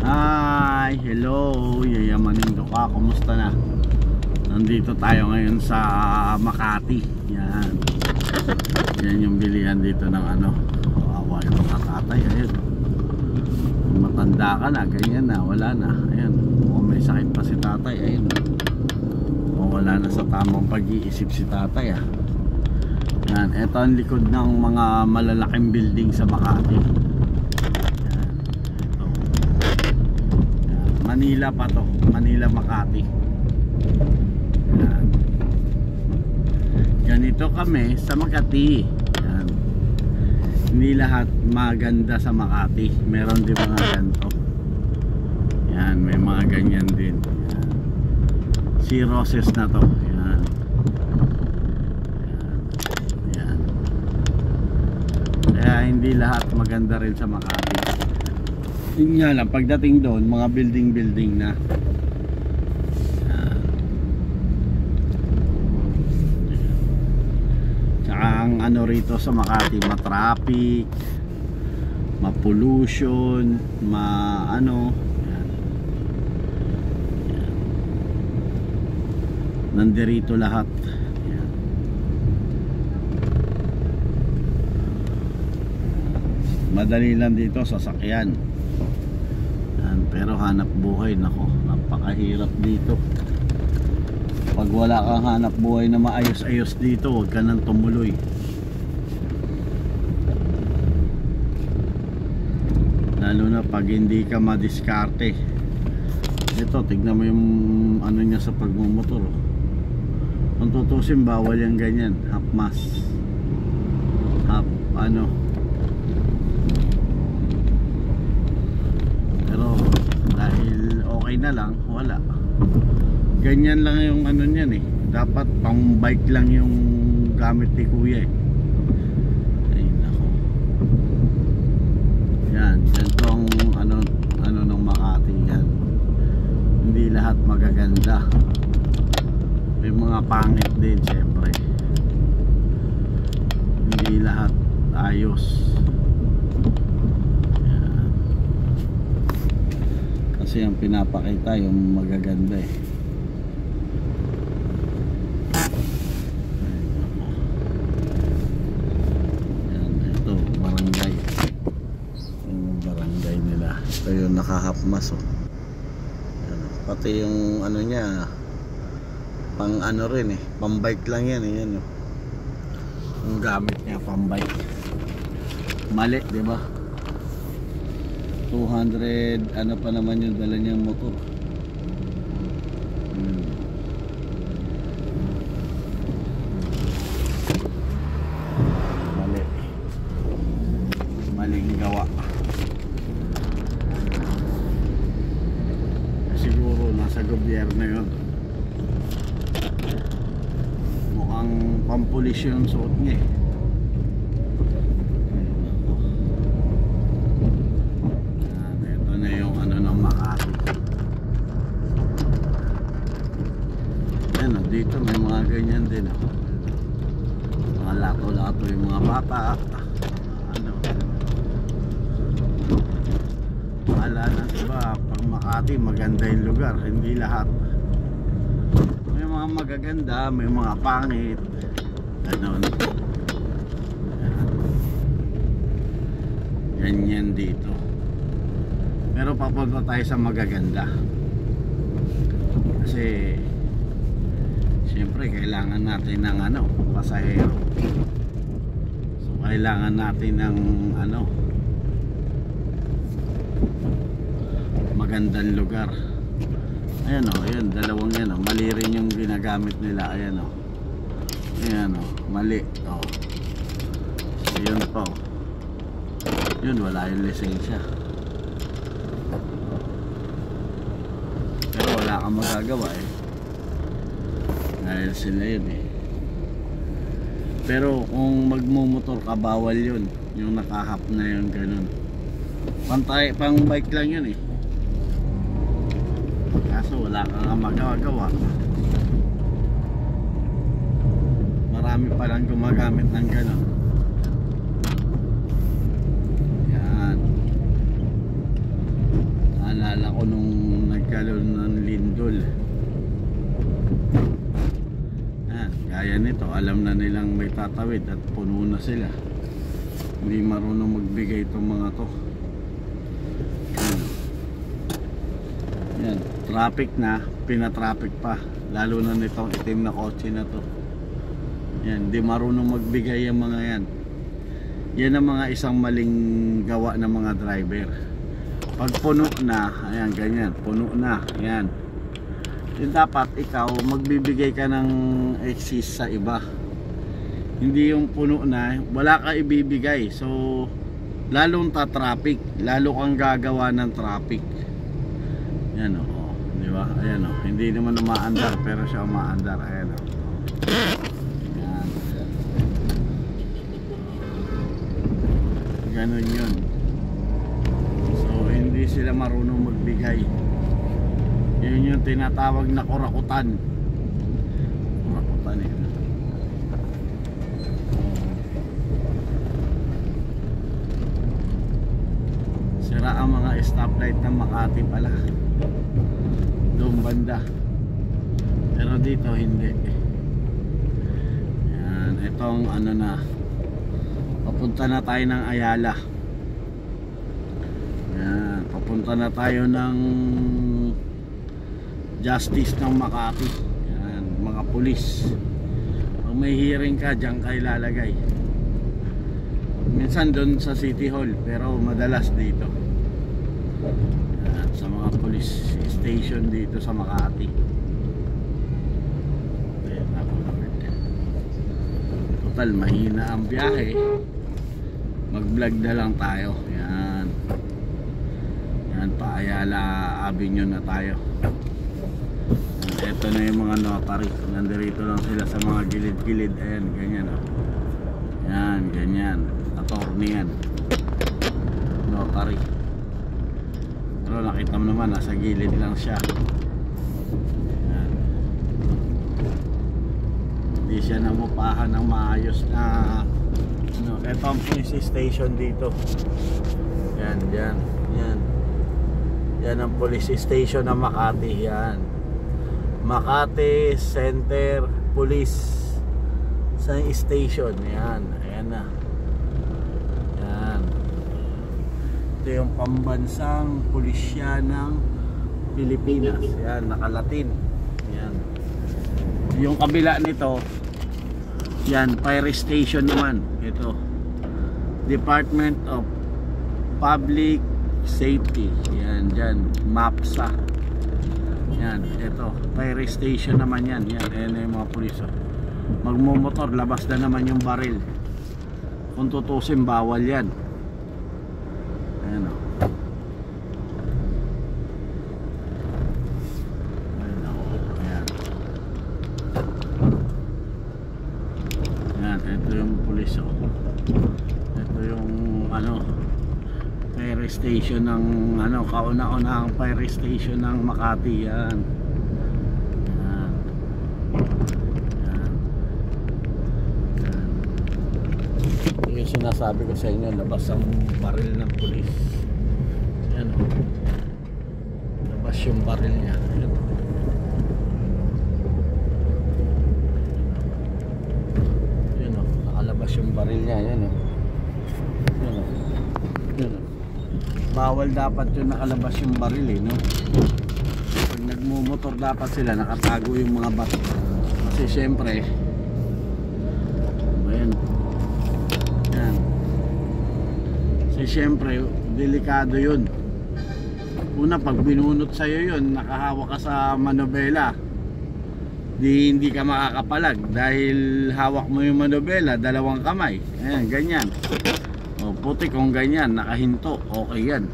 Hi, hello, yayamanin do ka, kumusta na? Nandito tayo ngayon sa Makati. Yan. Yan yung bilihan dito ng ano. Kawawa yung mga tatay. Ayun. Matanda ka na, ganyan na, wala na. Ayun. Kung may sakit pa si tatay, ayun. Kung wala na sa tamang pag-iisip si tatay ah. Yan, ito ang likod ng mga malalaking building sa Makati. Yan. Ito. Yan. Manila pa to, Manila, Makati. Yan. Ganito kami sa Makati. Yan. Hindi lahat maganda sa Makati. Meron din mga ganito. Yan, may mga ganyan din. Yan. Si Roses na to. Yan. Yan. Yan. Kaya hindi lahat maganda rin sa Makati. Yun nga lang, pagdating doon, mga building na. Ang ano rito sa Makati, ma-traffic, ma-pollution, ma-ano, yan. Yan. Nandirito lahat. Yan. Madali lang dito sasakyan. Yan. Pero hanap buhay, nako, napakahirap dito. Pag wala kang hanap buhay na maayos-ayos dito, huwag ka nang tumuloy. Lalo na pag hindi ka madiskarte. Ito, tignan mo yung ano niya sa pagmumotor. Kung tutusin, bawal yung ganyan. Half mask, half ano. Pero dahil okay na lang, wala. Ganyan lang yung ano niyan eh. Dapat pang bike lang yung gamit ni kuya eh. Ay nako. Yan, ganito ang ano ng Makati yan. Hindi lahat magaganda. May mga pangit din syempre. Hindi lahat ayos. Yan. Kasi ang pinapakita yung magaganda eh. Ito yung nakahapmas oh. Yan, pati yung ano niya pang ano rin eh, pang bike lang yan eh, yan oh. Yung gamit niya pang bike. Mali, di ba? 200 ano pa naman yung dala niyang motor. Mali. Maling gawa. Siguro nasa gobyerno yun. Mukhang pampulis yung suot niya eh. Ito na yung ano ng Makati. Yan, dito may mga ganyan din oh. Mga lato-lato yung mga bata. Ano, wala na diba, pag Makati maganda yung lugar, hindi lahat. May mga magaganda, may mga pangit. Ganon. Ganyan dito. Pero papunta tayo sa magaganda. Kasi siyempre kailangan natin ng ano, pasahero. So kailangan natin ng ano, magandang lugar. Ayan o, ayan, dalawang yan o. Mali rin yung ginagamit nila. Ayan o. Ayan o, mali o. Yun po. Yun, wala yung lisensya. Pero wala kang magagawa eh. Dahil sila yun eh. Pero kung magmumotor ka, bawal yun. Yung nakahap na yun, ganun. Pantay, pang bike lang yun eh. Kaso wala kang magagawa. Marami palang gumagamit ng gano'n. Yan. Naalala ko nung nagkaroon ng lindol. Gaya nito, alam na nilang may tatawid at puno na sila. Hindi marunong magbigay itong mga to. Yan, traffic na, pinatraffic pa. Lalo na nitong itim na kotse na to. Yan, hindi marunong magbigay yung mga yan. Yan ang mga isang maling gawa ng mga driver. Pag puno na, ayan, ganyan, puno na, ayan. Yung dapat ikaw magbibigay ka ng excess sa iba. Hindi yung puno na, wala ka ibibigay. So, lalong ta-traffic, lalo kang gagawa ng traffic. Yan o, di ba? Ayan o, hindi naman umaandar pero siya umaandar. Ayan o. Yan. Ganun yun. So, hindi sila marunong magbigay. Yun yung tinatawag na kurakutan. Kurakutan eh. Sira ang mga stoplight ng Makati pala. Doon banda. Pero dito hindi. Yan, itong ano na. Papunta na tayo ng Ayala. Yan, papunta na tayo ng Justice ng Makati. Yan, mga pulis. Pag may hearing ka, diyan kayo lalagay. Minsan doon sa City Hall, pero madalas dito. Yan, sa mga police station dito sa Makati. Ayan, napakapit. Total, mahina ang biyahe. Mag-vlog na lang tayo. Yan. Yan, pa Ayala Avenue na tayo. Ito na yung mga notary. Nandito lang sila sa mga gilid-gilid. Ayan, ganyan o. Yan, ganyan. Attorney yan. Notary. Pero nakita mo naman, nasa gilid lang siya. Yan. Hindi siya namupahan ng maayos na ano. Ito ang police station dito. Yan, yan, yan. Yan ang police station ng Makati. Yan, Makati Center Police Station. Yan, ayan na. Yan. Ito yung pambansang pulisya ng Pilipinas. Yan, nakalatin. Yan. Yung kabila nito, yan, fire station naman. Ito, Department of Public Safety. Yan, dyan, MAPSA. Yan, ito, fire station naman yan. Yan, ayan yung mga pulis. Magmumotor, labas na naman yung baril. Kung tutusin, bawal yan. Ayan o. Ayan o. Ayan. Ayan, ito yung pulis o. Ito yung ano, fire station ng ano, kauna-unahang fire station ng Makati. Yan. Yan. Yan. Yan. Ito yung sinasabi ko sa inyo, labas ang baril ng pulis. Yan o. Labas yung baril niya. Yan. Yan o. Nakalabas yung baril niya. Yan o. Yan o. Yan o. Bawal dapat yun nakalabas yung baril eh, no? Pag nagmumotor dapat sila nakatago yung mga bato. Kasi syempre ayan. Yan. Kasi syempre delikado yun. Una, pag binunot sa'yo yun, nakahawak ka sa manobela, hindi ka makakapalag dahil hawak mo yung manobela, dalawang kamay. Ayan, ganyan. O, puti kung ganyan, nakahinto, okay yan.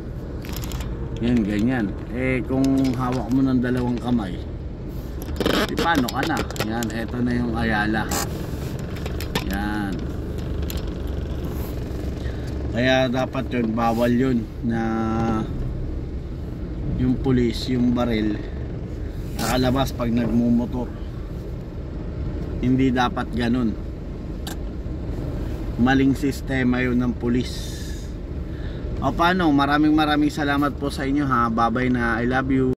Yan, ganyan. Eh, kung hawak mo ng dalawang kamay, di paano ka na? Yan, eto na yung Ayala. Yan. Kaya dapat yun, bawal yun na yung pulis, yung baril, nakalabas pag nagmumotor. Hindi dapat ganun. Maling sistema yun ng pulis. O paano, maraming salamat po sa inyo ha. Babay na, I love you.